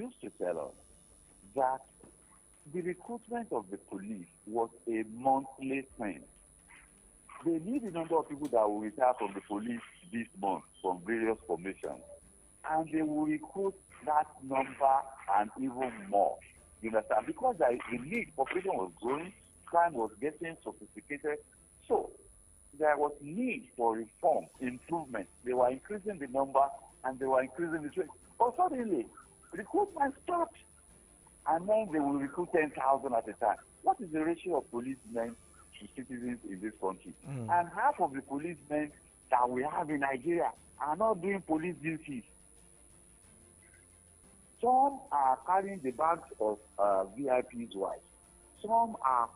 used to tell us that the recruitment of the police was a monthly thing. They need the number of people that will retire from the police this month from various formations, and they will recruit that number and even more. You understand? Because the need, population was growing, crime was getting sophisticated, so there was need for reform, improvement. They were increasing the number and they were increasing the rate. But suddenly, recruitment stopped, and then they will recruit 10,000 at a time. What is the ratio of policemen to citizens in this country? And half of the policemen that we have in Nigeria are not doing police duties. Some are carrying the bags of VIPs' wives. Some are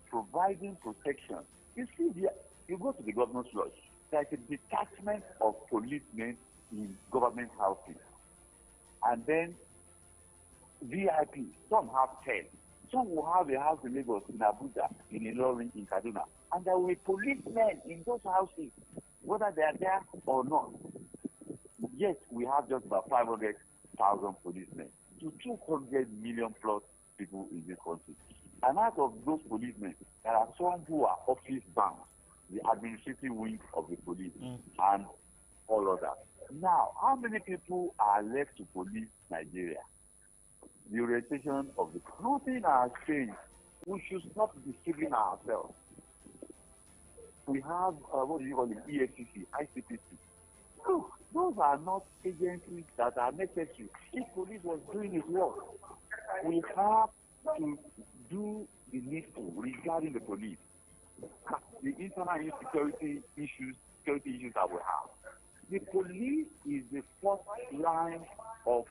providing protection. You see, you go to the governor's lodge, there's a detachment of policemen in government houses. And then VIPs, some have 10. Some will have a house in Lagos, in Abuja, in Ilorin, in Kaduna. And there will be policemen in those houses, whether they are there or not. Yes, we have just about 500,000 policemen to 200 million plus people in this country. And out of those policemen, there are some who are office bound, the administrative wing of the police, and all of that. Now, how many people are left to police Nigeria? The orientation of the nothing has changed. We should stop deceiving ourselves. We have what do you call it? EFCC, ICPC. Look, those are not agencies that are necessary. If police was doing its work, we have to do the needful regarding the police. The internal insecurity issues, security issues that we have. The police is the first line of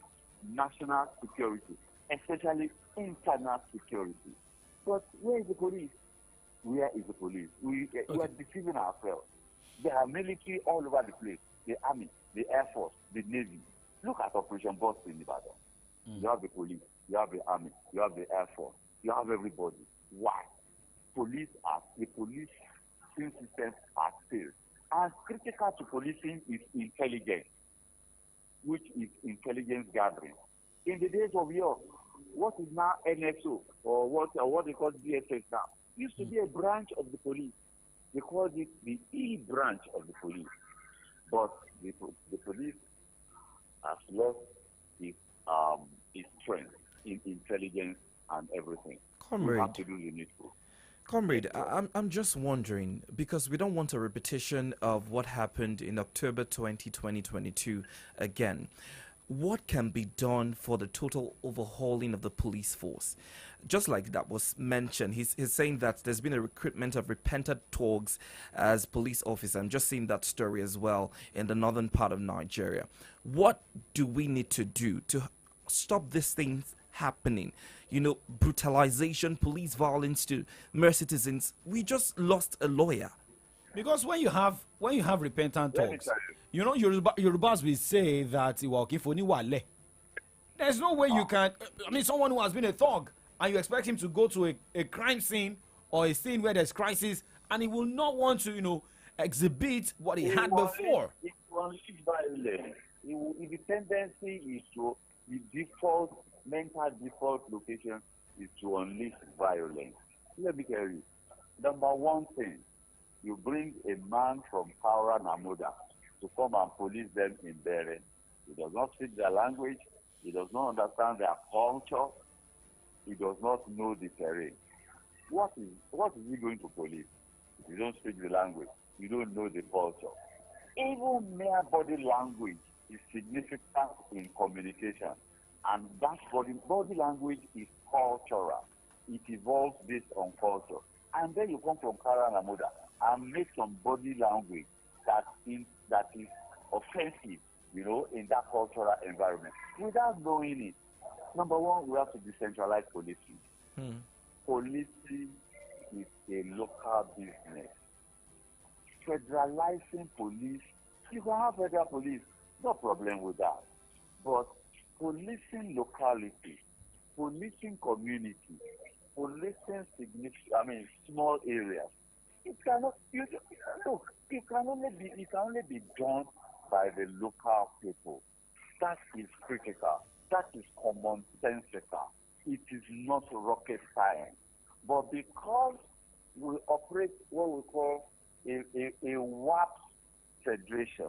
national security, especially internal security. But where is the police? Where is the police? We are deceiving ourselves. There are military all over the place. The army, the air force, the navy. Look at Operation Burst in Ibadan. You have the police, you have the army, you have the air force, you have everybody. Why? The police systems are failed. And critical to policing is intelligence, which is intelligence gathering. In the days of yore, what is now NSO or what they call DSS now used to be a branch of the police. They called it the E branch of the police. But the police has lost its strength in intelligence and everything. Comrade, we have to do the needful. Comrade, I'm just wondering, because we don't want a repetition of what happened in October 2022 again. What can be done for the total overhauling of the police force? Just like that was mentioned, he's saying that there's been a recruitment of repentant thugs as police officers. I'm just seeing that story as well in the northern part of Nigeria. What do we need to do to stop these things happening? You know, brutalization, police violence to mere citizens. We just lost a lawyer. Because when you have repentant talks, you know, Yorubas will say that there's no way you can. I mean, someone who has been a thug and you expect him to go to a crime scene or a scene where there's crisis, and he will not want to, you know, exhibit what he had before. It will unleash violence. The tendency is to the mental default location is to unleash violence. Let me tell you, number one thing, you bring a man from Kaura Namuda to come and police them in Beren. He does not speak their language. He does not understand their culture. He does not know the terrain. What is he going to police? If you don't speak the language, you don't know the culture. Even mere body language is significant in communication. And that body language is cultural. It evolves based on culture. And then you come from Kara Namuda and make some body language that is offensive, you know, in that cultural environment. Without knowing it, number one, we have to decentralize policing. Policing is a local business. Federalizing police, you can have federal police, no problem with that. But policing locality, policing community, policing small areas, it can only be done by the local people. That is critical. that is commonsensical. It is not rocket science. But because we operate what we call a WAP federation,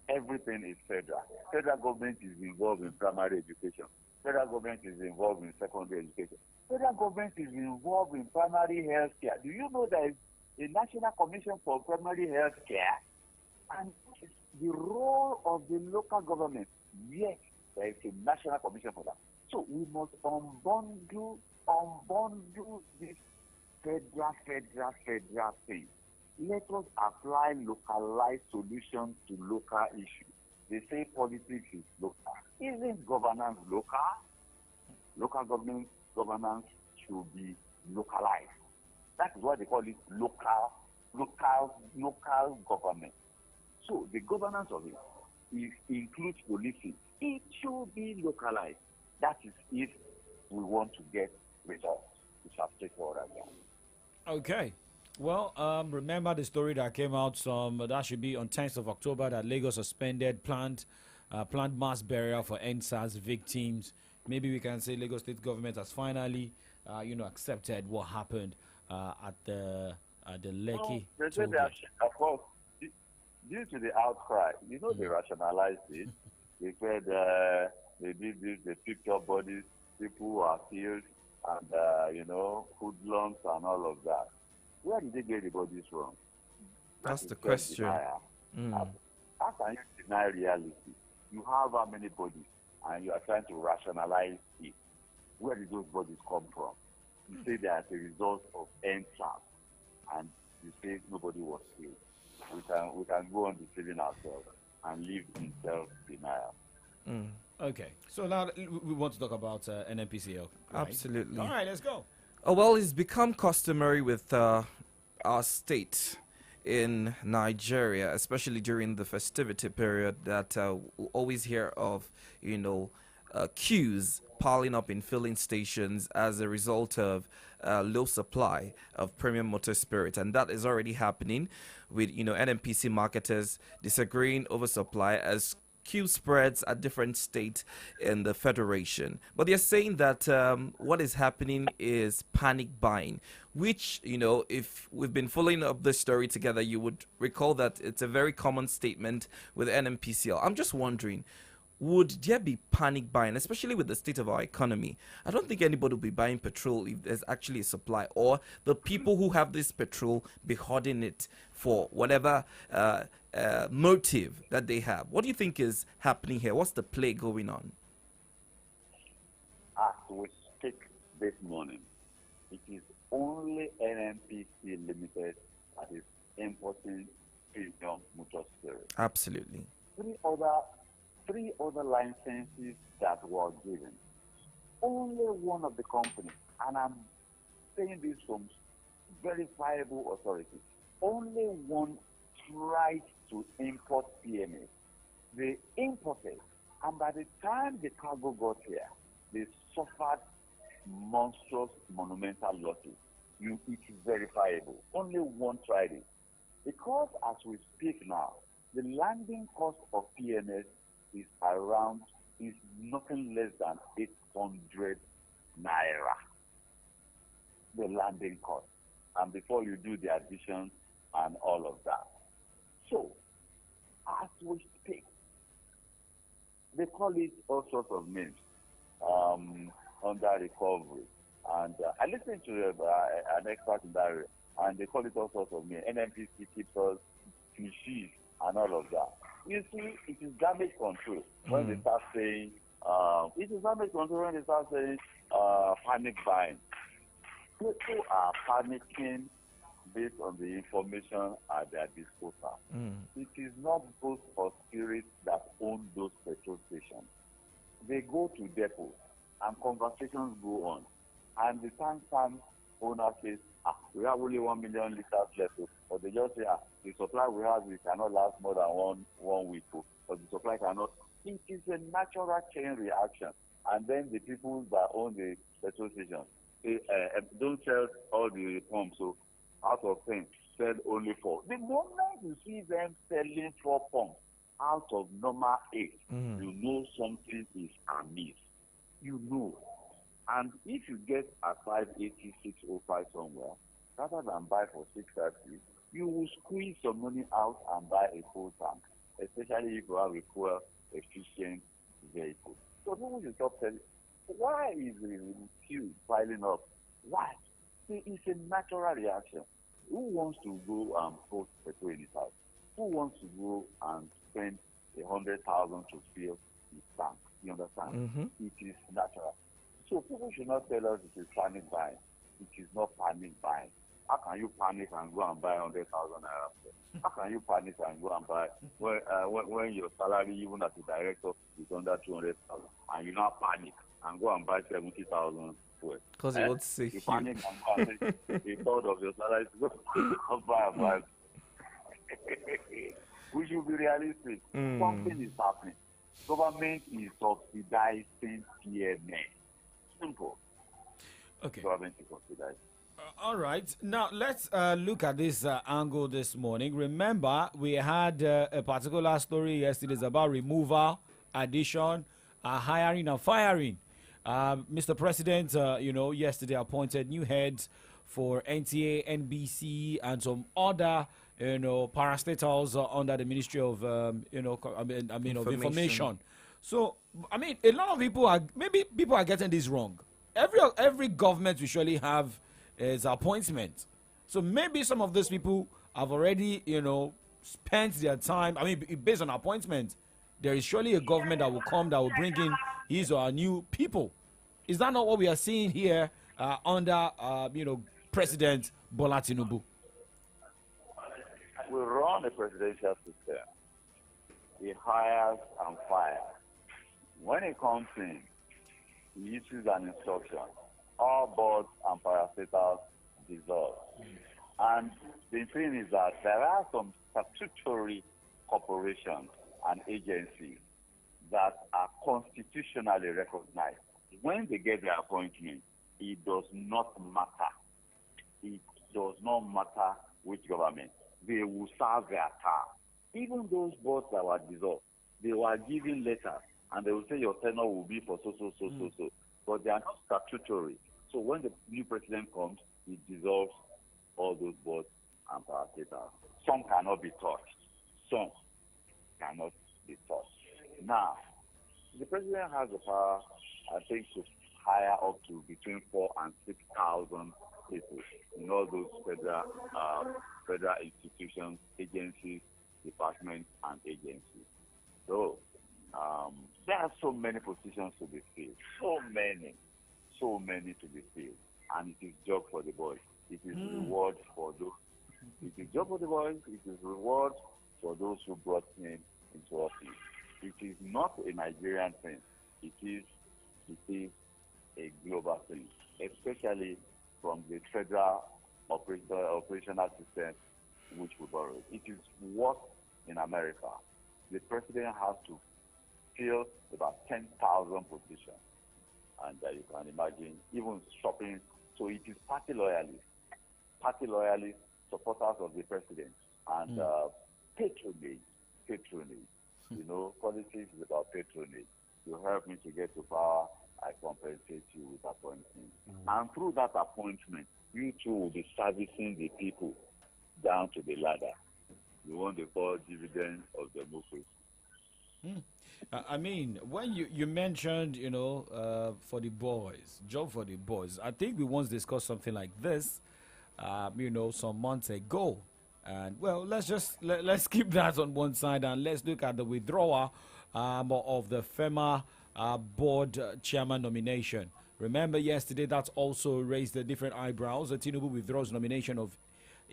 everything is federal. Federal government is involved in primary education. Federal government is involved in secondary education. Federal government is involved in primary health care. Do you know there is a National Commission for Primary Health Care? And it's the role of the local government. Yes, there is a National Commission for that. So we must unbundle this federal thing. Let us apply localized solutions to local issues. They say politics is local. Isn't governance local? Local governance should be localized. That is why they call it local government. So the governance of it includes policing. It should be localized. That is if we want to get results. It's as straightforward as that. Okay. Well, remember the story that came out that should be on 10th of October that Lagos suspended planned mass burial for NSAS victims. Maybe we can say Lagos state government has finally, accepted what happened at the Lekki. They said that, of course, due to the outcry, they rationalized it. They said they did this, they picked up bodies, people who are killed, and, hoodlums and all of that. Where did they get the bodies from? That's the question. How can you deny reality? You have how many bodies, and you are trying to rationalize it. Where did those bodies come from? You say they are the result of NSAS, and you say nobody was killed. We can go on deceiving ourselves and live in self-denial. Okay, so now we want to talk about NNPCL. Right? Absolutely. All right, let's go. Oh, well, it's become customary with our state in Nigeria, especially during the festivity period, that we always hear of, queues piling up in filling stations as a result of low supply of premium motor spirit. And that is already happening with, NNPC marketers disagreeing over supply as queue spreads at different states in the federation. But they're saying that what is happening is panic buying, which, if we've been following up this story together, you would recall that it's a very common statement with NNPCL. I'm just wondering, would there be panic buying, especially with the state of our economy? I don't think anybody will be buying petrol if there's actually a supply, or the people who have this petrol be hoarding it for whatever motive that they have. What do you think is happening here? What's the play going on? As we speak this morning, it is only NNPC Limited that is importing premium motor spirit. Absolutely. Three other licenses that were given. Only one of the companies, and I'm saying this from verifiable authorities, only one tried to import PMA. They imported, and by the time the cargo got here, they suffered monstrous, monumental losses. It is verifiable. Only one tried it. Because as we speak now, the landing cost of PMS is nothing less than 800 naira, the landing cost, and before you do the addition and all of that. So, as we speak, they call it all sorts of names under recovery. And I listened to an expert in that area, and they call it all sorts of names. NNPC keeps us cliches and all of that. You see, it is damage control when they start saying, panic buying. People are panicking based on the information at their disposal. It is not those or spirits that own those petrol stations. They go to depots and conversations go on. And the tank farm owner says, we have only 1 million liters left. Or they just say, the supply we have, we cannot last more than one week. Or the supply cannot. It is a natural chain reaction. And then the people that own the petrol station say, don't sell all the pumps. So out of 10, sell only 4. The moment you see them selling 4 pumps out of normal 8, you know something is amiss. you know. And if you get a 580, 605 somewhere, rather than buy for 630, you will squeeze some money out and buy a full tank, especially if you have a fuel efficient vehicle. So people should stop telling, why is the queue piling up? Why? See, it's a natural reaction. Who wants to go and put petrol in his house? Who wants to go and spend 100,000 to fill his tank? You understand? It is natural. So people should not tell us it is panic buying. It is not panic buying. How can you panic and go and buy 100,000 naira? How can you panic and go and buy when your salary, even as a director, is under 200,000, and you now panic and go and buy 70,000 fuel? Because it would save you you. panic and buy a third of your salary to go and buy a bag. We should be realistic. Something is happening. Government is subsidizing PMS. Simple. Okay. Government is subsidizing. All right. Now, let's look at this angle this morning. Remember, we had a particular story yesterday about removal, addition, hiring and firing. Mr. President, yesterday appointed new heads for NTA, NBC, and some other, parastatals under the Ministry of, of Information. So, a lot of people are getting this wrong. Every government will surely have its appointment. So maybe some of those people have already, spent their time. Based on appointment, there is surely a government that will come that will bring in his or her new people. Is that not what we are seeing here under, President Bola Tinubu? We run a presidential system. He hires and fires. When he comes in, he issues an instruction. All boards and parastatals dissolve. And the thing is that there are some statutory corporations and agencies that are constitutionally recognized. When they get their appointment, it does not matter. It does not matter which government. They will serve their term. Even those boards that were dissolved, they were given letters, and they will say your tenure will be for so. But they are not statutory. So when the new president comes, he dissolves all those boards and parastatals. Some cannot be touched. Some cannot be touched. Now, the president has the power, I think, to hire up to between 4,000 and 6,000 people in all those federal institutions, agencies, departments, and agencies. So there are so many positions to be filled. So many to be filled. And it is job for the boys. It is reward for those. It is job for the boys. It is reward for those who brought him into office. It is not a Nigerian thing. It is a global thing, especially from the federal operational system which we borrowed. It is what in America. The president has to fill about 10,000 positions. And you can imagine, even shopping. So it is party loyalists, supporters of the president, and patronage. Politics is about patronage. You help me to get to power, I compensate you with appointment. And through that appointment, you too will be servicing the people down to the ladder. You want the call dividend of democracy. When you mentioned, for the boys, job for the boys, I think we once discussed something like this, some months ago. And well, let's keep that on one side and let's look at the withdrawal of the FEMA board chairman nomination. Remember yesterday that also raised the different eyebrows. Tinubu withdraws nomination of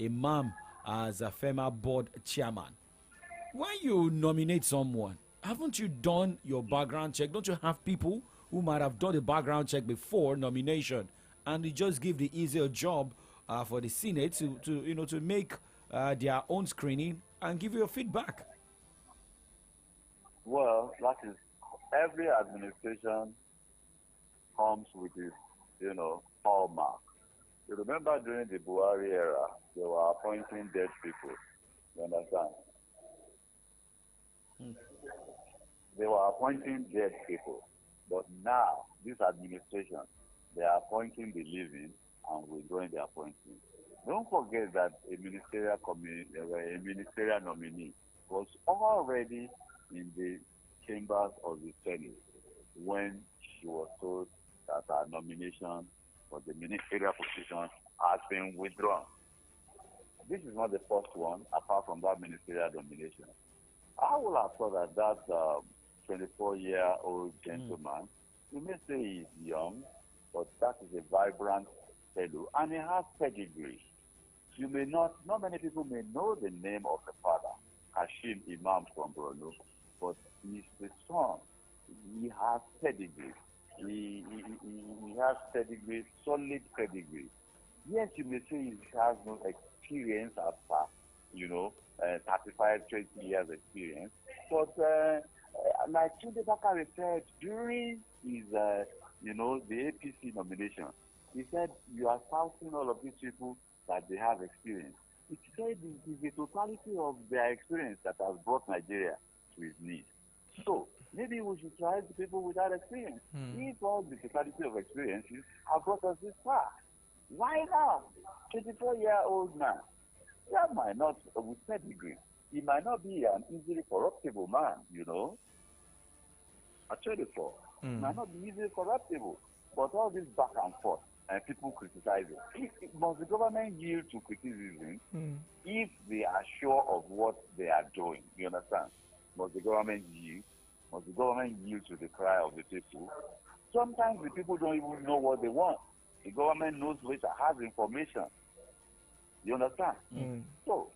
Imam as a FEMA board chairman. When you nominate someone, haven't you done your background check? Don't you have people who might have done the background check before nomination, and you just give the easier job for the Senate to make their own screening and give you a feedback? Well, that is, every administration comes with its, hallmark. You remember during the Buhari era, they were appointing dead people. You understand? They were appointing dead people. But now, this administration, they are appointing the living and withdrawing the appointment. Don't forget that a ministerial nominee was already in the chambers of the Senate when she was told that her nomination for the ministerial position has been withdrawn. This is not the first one, apart from that ministerial nomination. I would have thought that 24-year-old gentleman, you may say he's young, but that is a vibrant fellow, and he has pedigree. You may not many people may know the name of the father, Hashim Imam from Borno, but he's the son. He has pedigree. He has pedigree, solid pedigree. Yes, you may say he has no experience as far, 35, 20 years experience, but like Tunde Bakare said during his, the APC nomination, he said, you are touting all of these people that they have experience. He said it is the totality of their experience that has brought Nigeria to its knees. So maybe we should try the people without experience. If all the totality of experiences have brought us this far, why now? 24-year-old man, that might not, with pedigree, he might not be an easily corruptible man, At 24, he might not be easily corruptible, but all this back and forth, and people criticize it. Must the government yield to criticism if they are sure of what they are doing? You understand? Must the government yield? Must the government yield to the cry of the people? Sometimes the people don't even know what they want. The government knows which has information. You understand? So,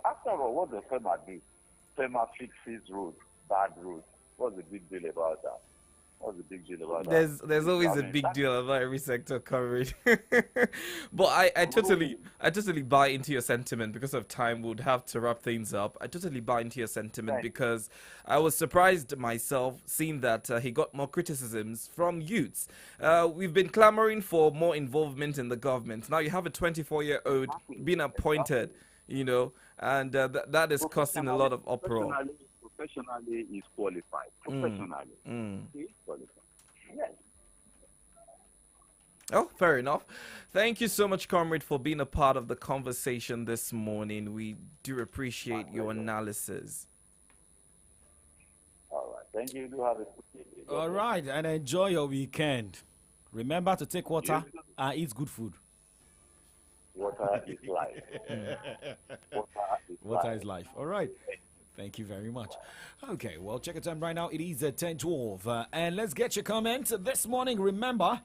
after all, what does FEMA do? FEMA fixes roads, bad roads. What's the big deal about that? What's the big deal about that? There's always a big deal about every sector coverage. But I totally buy into your sentiment. Because of time, we'd have to wrap things up. I totally buy into your sentiment because I was surprised myself seeing that he got more criticisms from youths. We've been clamoring for more involvement in the government. Now you have a 24-year-old being appointed, and that is causing a lot of uproar. Professionally is qualified. Professionally. He is qualified. Yes. Oh, fair enough. Thank you so much, comrade, for being a part of the conversation this morning. We do appreciate your analysis. All right. Thank you. Do have a good day. All right, and enjoy your weekend. Remember to take water and eat good food. Water is life. Water is life. All right. Thank you very much. Okay, well, check the time right now. It is 10:12. And let's get your comments this morning. Remember,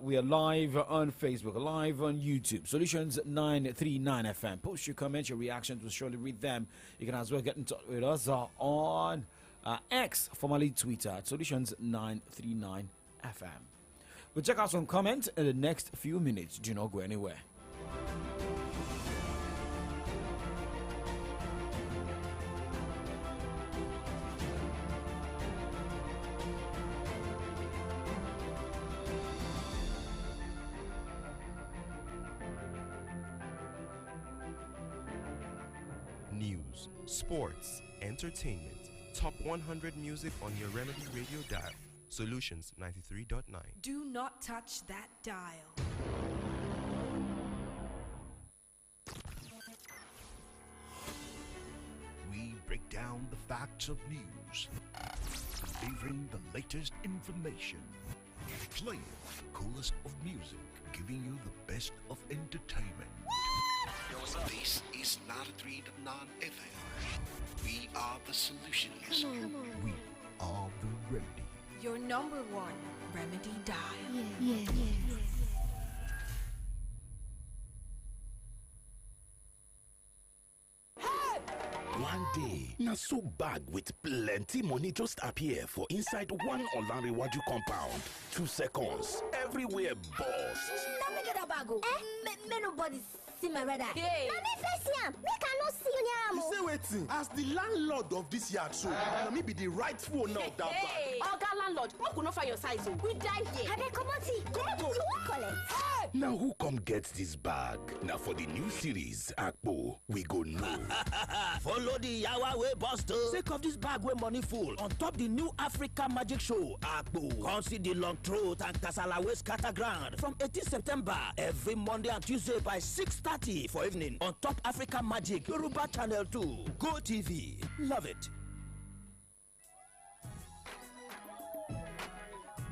we are live on Facebook, live on YouTube. Solutions 939 FM. Post your comments, your reactions. We'll surely read them. You can as well get in touch with us on X, formerly Twitter, at Solutions 939 FM. We'll check out some comments in the next few minutes. Do not go anywhere. News, sports, entertainment, top 100 music on your Remedy Radio dial. Solutions 93.9. Do not touch that dial. We break down the facts of news, delivering the latest information, playing the coolest of music, giving you the best of entertainment. This is 93.9 FM. We are the solutions. We are the remedy. Your number one remedy dial. Yeah. One day, na so bag with plenty money just appear for inside one Olanrewaju compound. 2 seconds, everywhere boss. Let me get a bag. Me nobody see my radar. Hey. Na me face yam. Me cannot see you near am. You say wetin? As the landlord of this yard, so na me be the rightful owner of that bag. Oga landlord, who could not find your size? We die here. I dey comot it. Come on. You wan collect? Now who come come get this bag? Now for the new series, Akpo, we go know. Follow the Yawa way buster. Sake of this bag where money full. On top the new Africa Magic Show, Akpo. Come see the long throat and Kasala way scatter ground. From 18th September, every Monday and Tuesday by 6:30 for evening. On top Africa Magic, Yoruba Channel 2. Go TV. Love it.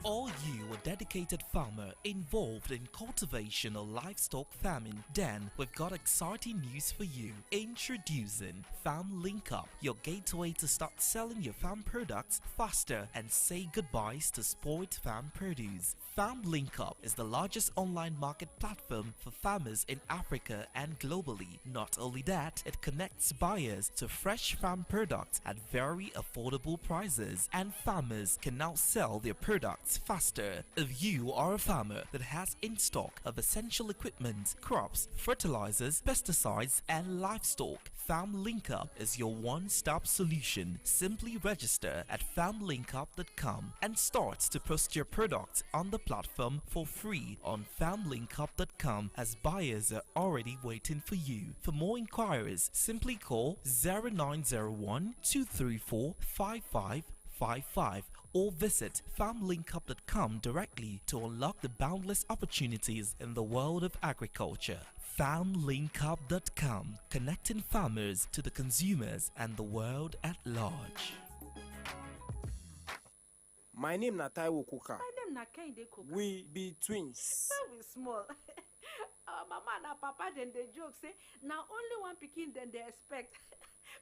Are you a dedicated farmer involved in cultivation or livestock farming? Then we've got exciting news for you. Introducing Farm Link Up, your gateway to start selling your farm products faster and say goodbyes to spoiled farm produce. Farm Link Up is the largest online market platform for farmers in Africa and globally. Not only that, it connects buyers to fresh farm products at very affordable prices, and farmers can now sell their products faster. If you are a farmer that has in stock of essential equipment, crops, fertilizers, pesticides, and livestock, Farm Link Up is your one-stop solution. Simply register at farmlinkup.com and start to post your products on the platform for free on farmlinkup.com, as buyers are already waiting for you. For more inquiries, simply call 0901 234 5555 or visit farmlinkup.com directly to unlock the boundless opportunities in the world of agriculture. Farmlinkup.com, connecting farmers to the consumers and the world at large. My name na Taiwo Kuka. My name na Kende Kuka. We be twins. We small. Mama and Papa then they joke say now only one pikin then they expect.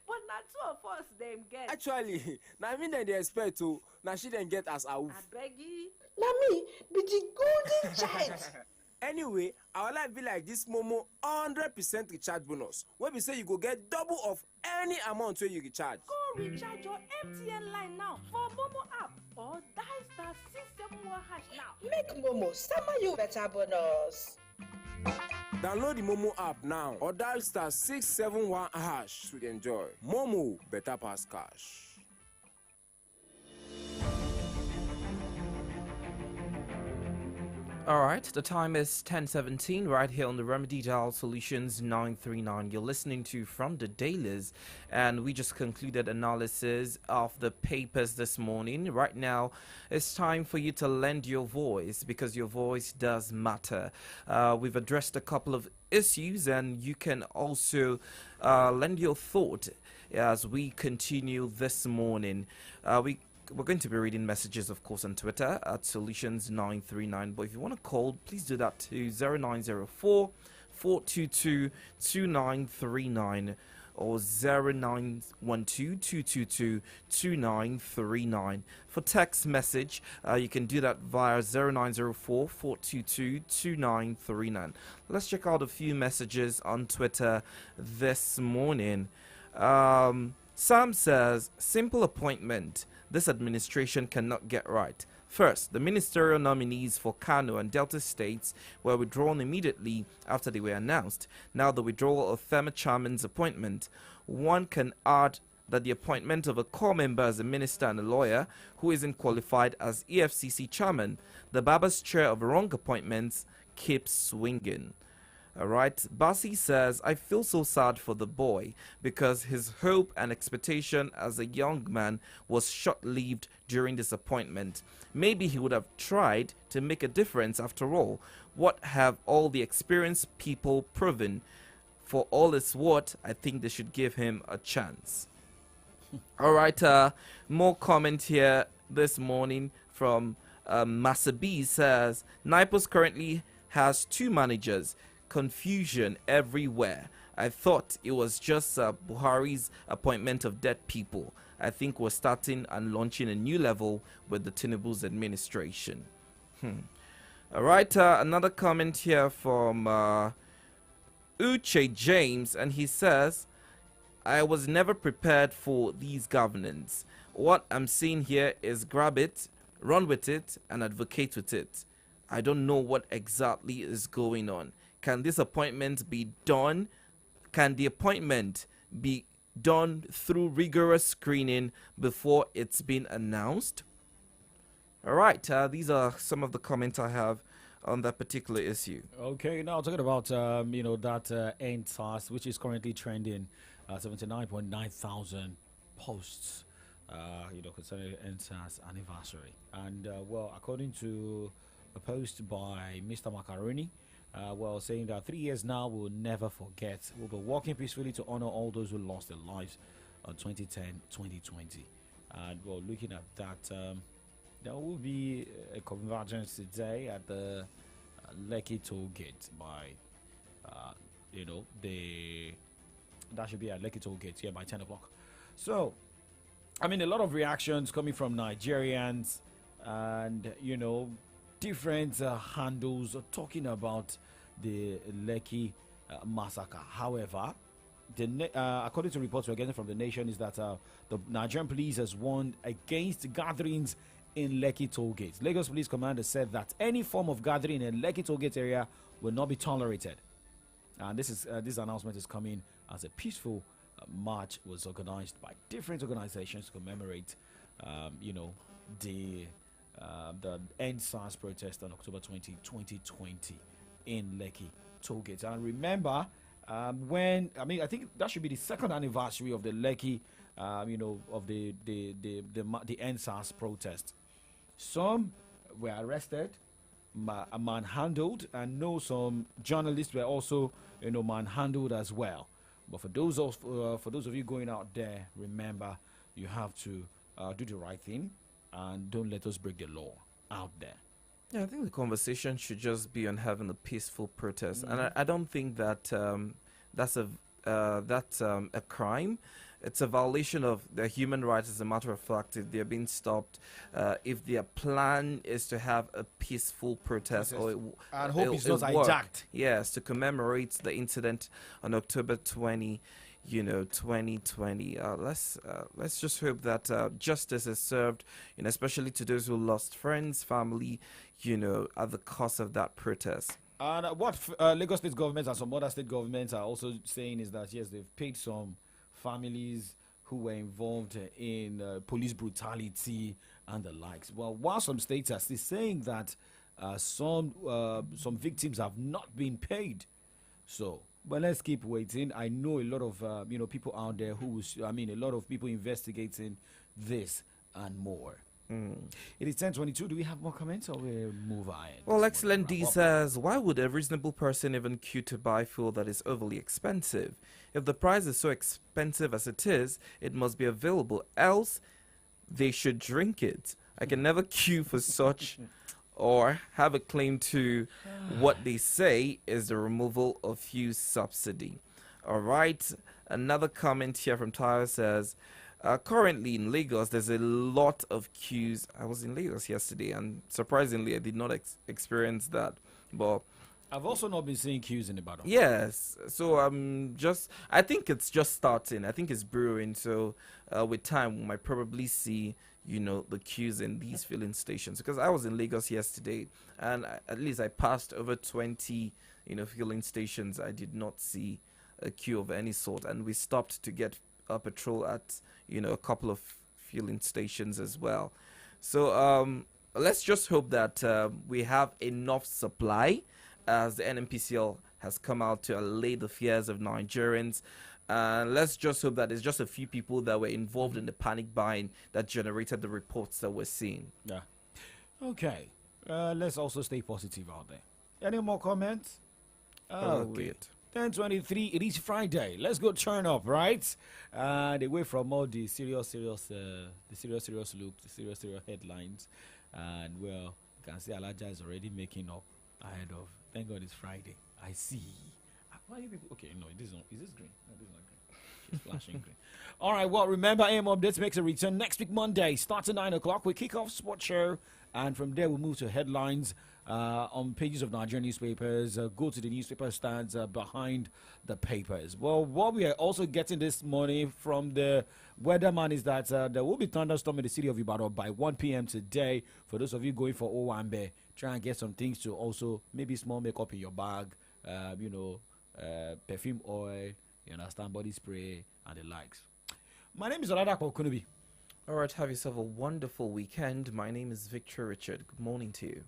But not two of us them get. Actually, na me then they expect to. Na she then get as a wolf. I beg you. Na me be the golden child. Anyway, our life be like this Momo 100% recharge bonus. Where we say you go get double of any amount where you recharge. Go recharge your MTN line now for Momo app or dial *671# now. Make Momo summer you better bonus. Download the Momo app now or dial *671# to enjoy. Momo, better pass cash. All right, the time is 10:17 right here on the Remedy Dial Solutions 939. You're listening to From the Dailies, and we just concluded analysis of the papers this morning. Right now, it's time for you to lend your voice, because your voice does matter. We've addressed a couple of issues, and you can also lend your thought as we continue this morning. We're going to be reading messages, of course, on Twitter at Solutions939. But if you want to call, please do that to 0904 422 2939 or 0912 222 2939. For text message, you can do that via 0904 422 2939. Let's check out a few messages on Twitter this morning. Sam says, simple appointment this administration cannot get right. First, the ministerial nominees for Kano and Delta states were withdrawn immediately after they were announced. Now the withdrawal of FEMA chairman's appointment. One can add that the appointment of a core member as a minister and a lawyer who isn't qualified as EFCC chairman, the Baba's chair of wrong appointments, keeps swinging. Alright, Basi says, I feel so sad for the boy because his hope and expectation as a young man was short-lived during this appointment. Maybe he would have tried to make a difference after all. What have all the experienced people proven? For all it's worth, I think they should give him a chance. Alright, more comment here this morning from Masabi says, Naipos currently has 2 managers. Confusion everywhere. I thought it was just Buhari's appointment of dead people. I think we're starting and launching a new level with the Tinubu's administration. All right, another comment here from Uche James, and he says, I was never prepared for these governance. What I'm seeing here is grab it, run with it, and advocate with it. I don't know what exactly is going on. Can this appointment be done? Can the appointment be done through rigorous screening before it's been announced? All right, these are some of the comments I have on that particular issue. Okay, now talking about that NSAS, which is currently trending 79.9 thousand posts. Concerning NSAS anniversary, and according to a post by Mr. Macaroni, saying that 3 years now we'll never forget. We'll be working peacefully to honor all those who lost their lives on 2010-2020, and looking at that, there will be a convergence today at the Lekki toll gate by, that should be at Lekki toll gate here by 10 o'clock. So, I mean, a lot of reactions coming from Nigerians, and different handles are talking about the Lekki massacre. However, according to reports we're getting from the Nation, is that the Nigerian police has warned against gatherings in Lekki toll gates. Lagos Police Commander said that any form of gathering in Lekki toll gate area will not be tolerated. And this announcement is coming as a peaceful march was organized by different organizations to commemorate, the End SARS protest on October 20, 2020 in Lekki tollgate. And remember, I think that should be the second anniversary of the Lekki, of the End SARS protest. Some were arrested, manhandled, and some journalists were also, manhandled as well. But for those of you going out there, remember, you have to do the right thing and don't let us break the law out there. Yeah, I think the conversation should just be on having a peaceful protest, and I don't think that that's a crime. It's a violation of their human rights. As a matter of fact, if they're being stopped, if their plan is to have a peaceful protest, or I hope it's not hijacked. Yes, to commemorate the incident on October 20, 2020. Let's just hope that justice is served, especially to those who lost friends, family, at the cost of that protest. And what Lagos state governments and some other state governments are also saying is that, yes, they've paid some families who were involved in police brutality and the likes. Well, while some states are still saying that some victims have not been paid. So, but let's keep waiting. I know a lot of people out there a lot of people investigating this and more. It is 10:22. Do we have more comments, or we move on? Well, Excellent D says, why would a reasonable person even queue to buy fuel that is overly expensive? If the price is so expensive as it is, it must be available. Else, they should drink it. I can never queue for such or have a claim to what they say is the removal of fuel subsidy. All right. Another comment here from Tyler says, currently in Lagos, there's a lot of queues. I was in Lagos yesterday, and surprisingly, I did not experience that. But I've also not been seeing queues in Ibadan. Yes, so I think it's just starting. I think it's brewing. So with time, we might probably see the queues in these filling stations. Because I was in Lagos yesterday, and at least I passed over 20 filling stations. I did not see a queue of any sort, and we stopped to get patrol at a couple of filling stations as well. So let's just hope that we have enough supply, as the NMPCL has come out to allay the fears of Nigerians. Let's just hope that it's just a few people that were involved in the panic buying that generated the reports that we're seeing. Yeah. Okay. Let's also stay positive out there. Any more comments? Okay. 10:23. It is Friday. Let's go turn up, right? And away from all the serious look, the serious headlines, and you can see Alaja is already making up ahead of. Thank God it's Friday. I see. Why are you people? Okay, no, it isn't. Is this green? No, this is not green. She's flashing green. All right. Well, remember, AM Updates makes a return next week Monday, starts at 9 o'clock. We kick off Sports Show, and from there we move to headlines. On pages of Nigerian newspapers, go to the newspaper stands behind the papers. Well, what we are also getting this morning from the weatherman is that there will be thunderstorm in the city of Ibadan by 1 p.m. today. For those of you going for Owambe, try and get some things to also maybe small makeup in your bag, perfume oil, you understand, body spray, and the likes. My name is OLADAPO Kunubi. All right, have yourself a wonderful weekend. My name is Victor Richard. Good morning to you.